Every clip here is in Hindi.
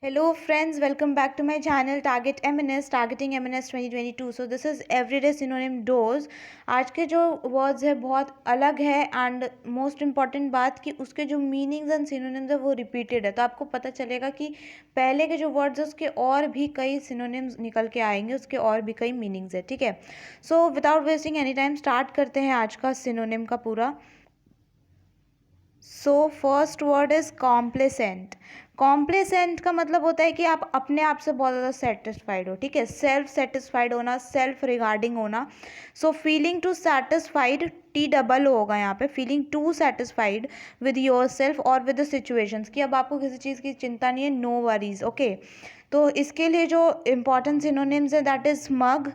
Hello friends, welcome back to my channel Target MNS, Targeting MNS 2022. So this is everyday synonym dose. आज के जो वर्ड्स है बहुत अलग है एंड मोस्ट इम्पॉर्टेंट बात कि उसके जो मीनिंग्स एंड सिनोनिम्स है वो रिपीटेड है, तो आपको पता चलेगा कि पहले के जो वर्ड्स है उसके और भी कई सिनोनिम्स निकल के आएंगे, उसके और भी कई मीनिंग्स है. ठीक है, so without wasting any time start करते हैं आज का सिनोनिम का पूरा. So first word is complacent. Complacent का मतलब होता है कि आप अपने आप से बहुत ज़्यादा सेटिस्फाइड हो. ठीक है, सेल्फ सेटिस्फाइड होना, सेल्फ रिगार्डिंग होना. So feeling to satisfied, T double होगा यहाँ पे, feeling to satisfied with yourself और विद द सिचुएशंस, कि अब आपको किसी चीज़ की चिंता नहीं है, नो वरीज. ओके, तो इसके लिए जो इम्पॉर्टेंट सिनोनिम्स है that is smug,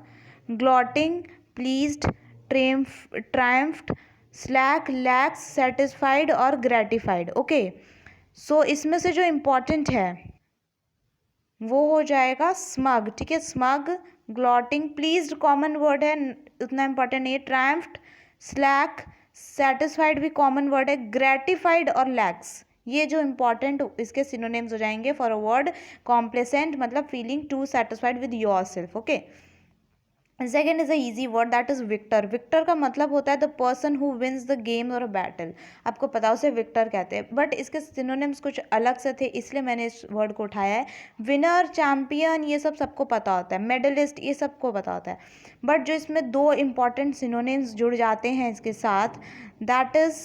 gloating, pleased, triumphed, slack, lax, satisfied और ग्रेटिफाइड. ओके, सो इसमें से जो इम्पॉर्टेंट है वो हो जाएगा स्मग. ठीक है, smug, gloating, pleased common word है, उतना इम्पॉर्टेंट नहीं है. ट्रायम्फ्ड, स्लैक, सेटिस्फाइड भी कॉमन वर्ड है. ग्रेटिफाइड और लैक्स, ये जो इम्पॉर्टेंट इसके सिनोनिम्स हो जाएंगे फॉर अ वर्ड कॉम्प्लेसेंट, मतलब feeling to satisfied with yourself. Okay, second is a easy word that is victor. Victor का मतलब होता है the person who wins the game और अ बैटल. आपको पता उसे विक्टर कहते हैं, बट इसके सिनोनिम्स कुछ अलग से थे, इसलिए मैंने इस वर्ड को उठाया है. विनर, चैम्पियन, ये सब सबको पता होता है. मेडलिस्ट, ये सबको पता होता है. बट जो इसमें दो इम्पॉर्टेंट सिनोनिम्स जुड़ जाते हैं इसके साथ, दैट इज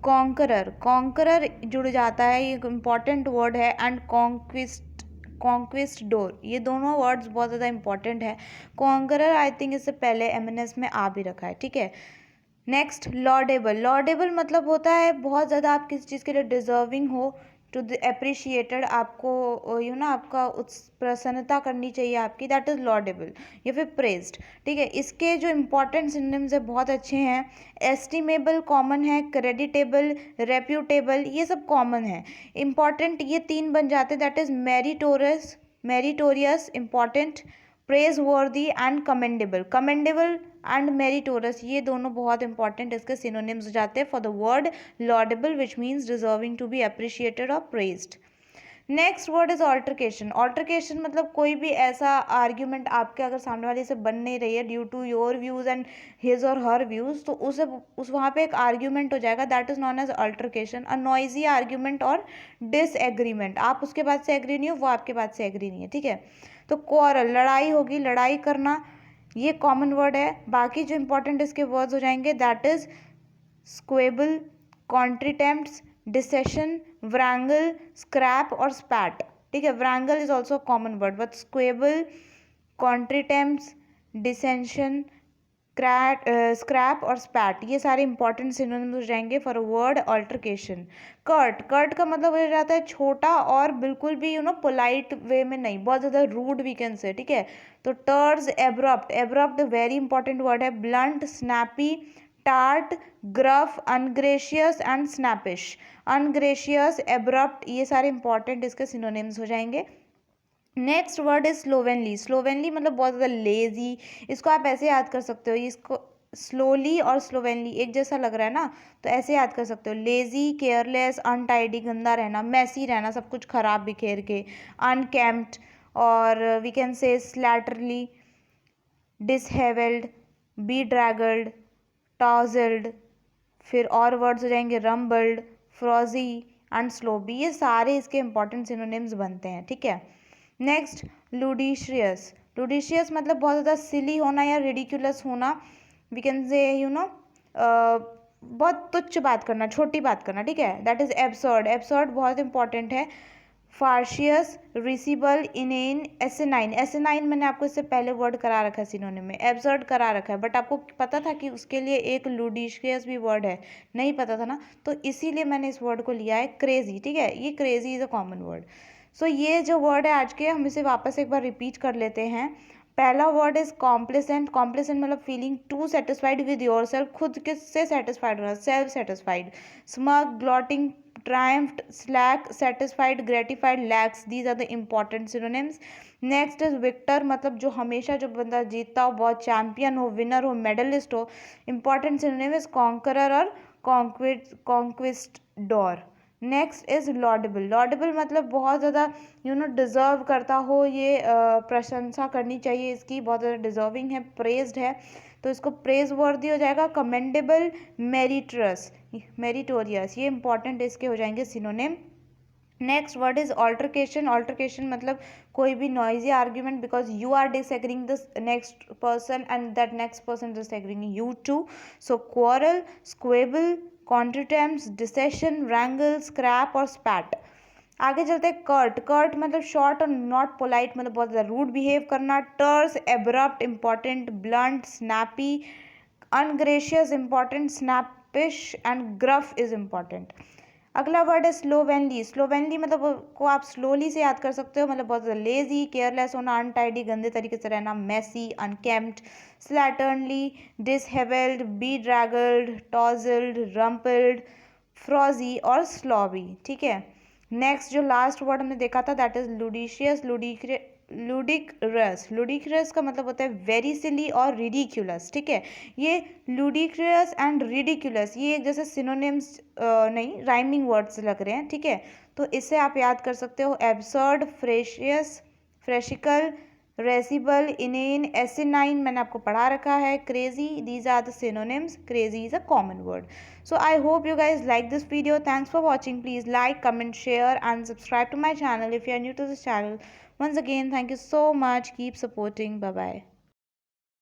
कॉन्करर. कॉन्करर जुड़ जाता है, ये एक इम्पॉर्टेंट वर्ड है. एंड कॉन्क्विस्ट डोर, ये दोनों वर्ड्स बहुत ज़्यादा इंपॉर्टेंट है. कॉन्करर आई थिंक इससे पहले एमएनएस में आ भी रखा है. ठीक है, नेक्स्ट लॉर्डेबल. लॉर्डेबल मतलब होता है बहुत ज़्यादा आप किसी चीज़ के लिए डिजर्विंग हो, टू द अप्रिशिएटेड, आपको यू ना आपका प्रसन्नता करनी चाहिए आपकी, दैट इज़ लॉर्डेबल, या फिर प्रेज्ड. ठीक है, इसके जो इम्पोर्टेंट सिनोनिम्स है बहुत अच्छे हैं. एस्टिमेबल कॉमन है, क्रेडिटेबल, रेप्यूटेबल, ये सब कॉमन है. इम्पॉर्टेंट ये तीन बन जाते हैं, that is meritorious important, praiseworthy and commendable. Commendable and meritorious, ये दोनों बहुत इंपॉर्टेंट इसके सिनोनिम्स हो जाते हैं for the word laudable, which means deserving to be appreciated और praised. Next word is altercation. Altercation मतलब कोई भी ऐसा आर्ग्यूमेंट आपके अगर सामने वाले से बन नहीं रही है due to your views and his और हर व्यूज, तो उस वहाँ पे एक आर्ग्यूमेंट हो जाएगा, that is known as altercation. A noisy argument और डिसएग्रीमेंट, आप उसके बात से एग्री नहीं हो, वो आपके बात से एग्री नहीं है. ठीक है, तो क्वारल, लड़ाई होगी, लड़ाई करना, ये कॉमन वर्ड है. बाकी जो इंपॉर्टेंट इसके वर्ड्स हो जाएंगे that is squabble, contretemps, dissension, wrangle, scrap और स्पैट. ठीक है, wrangle is also common word, but squabble, contretemps, dissension, scrap और स्पैट, ये सारे इंपॉर्टेंट सिनोनिम्स हो जाएंगे for a word altercation. Curt. Curt का मतलब हो जाता है छोटा और बिल्कुल भी पोलाइट वे में नहीं, बहुत ज़्यादा रूड वी कैन से. ठीक है, तो terse, abrupt. Abrupt very important word है. Blunt, snappy, tart, gruff, ungracious and snappish. Ungracious, abrupt, ये सारे इंपॉर्टेंट इसके सिनोनिम्स हो जाएंगे. Next word is slovenly. Slovenly मतलब बहुत ज़्यादा लेजी. इसको आप ऐसे याद कर सकते हो, इसको स्लोली और स्लोवेनली एक जैसा लग रहा है ना, तो ऐसे याद कर सकते हो. लेजी, केयरलेस, अनटाइडी, गंदा रहना, मैसी रहना, सब कुछ खराब बिखेर के. अनकेम्प्ड, और वी कैन से स्लैटरली, डिसहेवेल्ड, बी ड्रैगल्ड, टॉजल्ड. फिर और वर्ड्स हो जाएंगे रम्बल्ड, फ्रोजी एंड स्लोबी. ये सारे इसके इंपॉर्टेंट सिनोनिम्स बनते हैं. ठीक है, नेक्स्ट लुडिशियस. लुडिशियस मतलब बहुत ज़्यादा सिली होना या रिडिकुलस होना. वी कैन से बहुत तुच्छ बात करना, छोटी बात करना. ठीक है, दैट इज एब्सर्ड. एब्सर्ड बहुत इंपॉर्टेंट है. फार्शियस, रिसीबल, इनेन, एसिनाइन. एसिनाइन मैंने आपको इससे पहले वर्ड करा रखा है सिनोनिम में, एब्सर्ड करा रखा है, बट आपको पता था कि उसके लिए एक लुडिशियस भी वर्ड है, नहीं पता था ना, तो इसीलिए मैंने इस वर्ड को लिया है. क्रेजी. ठीक है, ये crazy is a common word. So ये जो वर्ड है आज के, हम इसे वापस एक बार रिपीट कर लेते हैं. पहला वर्ड इज कॉम्प्लेसेंट. कॉम्प्लेसेंट मतलब feeling to satisfied with yourself, खुद किससे सेटिस्फाइड होना, self satisfied. Smug, gloating, triumphed, slack, satisfied, gratified, lax, these are the important synonyms. Next is victor, मतलब जो हमेशा जो बंदा जीतता हो, बहुत चैम्पियन हो, विनर हो, मेडलिस्ट हो. इंपॉर्टेंट सिनोनिम इज कॉन्करर और conquistador. Next is laudable. Laudable मतलब बहुत ज़्यादा डिज़र्व करता हो, ये प्रशंसा करनी चाहिए इसकी, बहुत ज़्यादा डिज़र्विंग है, प्रेज्ड है, तो इसको प्रेज वर्दी हो जाएगा। कमेंडेबल, मेरिटरस, मेरिटोरियस, ये इंपॉर्टेंट इसके हो जाएंगे synonym. Next word is altercation. Altercation मतलब कोई भी noisy argument because you are disagreeing the next person and that next person disagreeing you too. So quarrel, squabble, contretemps, dissension, wrangle, scrap और स्पैट। आगे चलते हैं कर्ट। कर्ट मतलब शॉर्ट और नॉट पोलाइट, मतलब बहुत ज़्यादा रूड बिहेव करना। Terse, abrupt important, blunt, snappy, ungracious important, स्नैपिश and gruff is important. अगला वर्ड है स्लोवेनली। स्लोवेनली मतलब को आप स्लोली से याद कर सकते हो, मतलब बहुत ज़्यादा लेजी, केयरलेस होना, अनटाइडी, गंदे तरीके से रहना, मेसी, अनकेम्प्ड, स्लैटर्नली, डिसहेवेल्ड, बी ड्रैगल्ड, टॉजल्ड, रम्पल्ड, फ्रॉजी और स्लॉबी। ठीक है, नेक्स्ट जो लास्ट वर्ड हमने देखा था दैट इज लुडिशियस, लुडिक्रस। लुडिक्रस का मतलब होता है वेरी सिली और रिडिक्यूलस। ठीक है, ये लुडिक्रस एंड रिडिक्यूलस ये एक जैसे सिनोनिम्स नहीं, राइमिंग वर्ड्स लग रहे हैं। ठीक है, तो इससे आप याद कर सकते हो एब्सर्ड, फ्रेशियस, फ्रेशिकल, रेसिबल, इनेन, एसिनाइन मैंने आपको पढ़ा रखा है, crazy, these are the synonyms. Crazy is a common word. So I hope you guys like this video. Thanks for watching. Please like, comment, share and subscribe to my channel if you are new to this channel. Once again, thank you so much. Keep supporting. Bye bye.